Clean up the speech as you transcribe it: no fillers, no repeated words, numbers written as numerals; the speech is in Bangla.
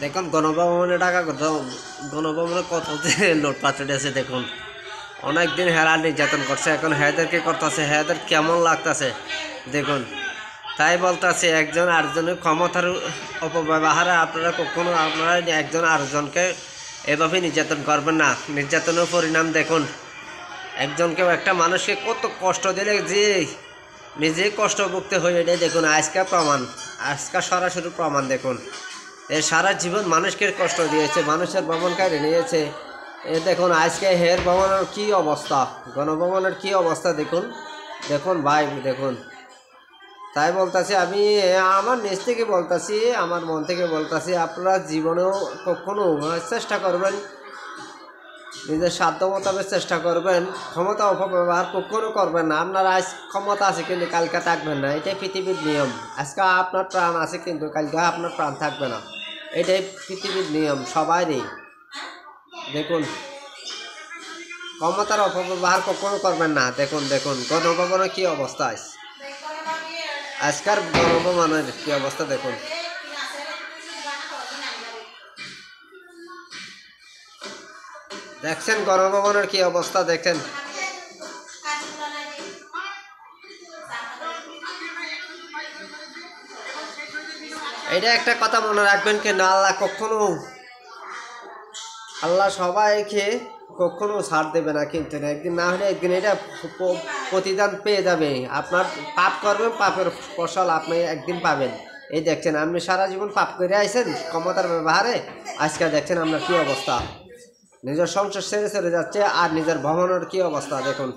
দেখুন গণভবনে গণভবনে কত যে লুটপাট আছে দেখুন। অনেকদিন হেরা নির্যাতন করছে, এখন হেদেরকে করতেছে, হেদের কেমন লাগতেছে দেখুন। তাই বলতেছে একজন আরেকজনের ক্ষমতার অপব্যবহারে আপনারা একজন আরেকজনকে এভাবে নির্যাতন করবেন না। নির্যাতনের পরিণাম দেখুন, একজনকেও একটা মানুষকে কত কষ্ট দিলে যে নিজেই কষ্ট ভুগতে হয়, এটাই দেখুন আজকের প্রমাণ, আজকে সরাসরি প্রমাণ দেখুন। এ সারা জীবন মানুষকে কষ্ট দিয়েছে, মানুষের ভবন কাড়ে নিয়েছে। এ দেখুন আজকে হের ভবনের কী অবস্থা, গণভবনের কী অবস্থা দেখুন। দেখুন ভাই দেখুন, তাই বলতেছি আমি আমার নিজ থেকে বলতেছি, আমার মন থেকে বলতেছি, আপনারা জীবনেও কখনো চেষ্টা করবেন, নিজের সাধ্য মোতাবেক চেষ্টা করবেন, ক্ষমতা অপব্যবহার কখনো করবেন না। আপনার আজ ক্ষমতা আছে কিন্তু কালকে থাকবেন না, এটাই পৃথিবীর নিয়ম। আজকে আপনার প্রাণ আছে কিন্তু কালকে আপনার প্রাণ থাকবে না, এটাই পৃথিবীর নিয়ম সবাইরই। দেখুন ক্ষমতার অপব্যবহার কখনো করবেন না। দেখুন দেখুন গণভবনের কী অবস্থা, আজকার গণভবনের কী অবস্থা দেখুন। দেখছেন গণভবনের কী অবস্থা দেখেন। এটা একটা কথা মনে রাখবেন কেন, আল্লাহ সবাইকে কখনো ছাড় দেবে না, কিন্তু একদিন না হলে একদিন এটা প্রতিদান পেয়ে যাবে। আপনার পাপ করবেন, পাপের ফসল আপনি একদিন পাবেন। এই দেখছেন আপনি সারা জীবন পাপ করে আইছেন ক্ষমতার ব্যবহারে, আজকে দেখছেন আপনার কী অবস্থা, নিজের সংসার ছেড়ে ছেড়ে যাচ্ছে আর নিজের ভবনের কী অবস্থা দেখুন।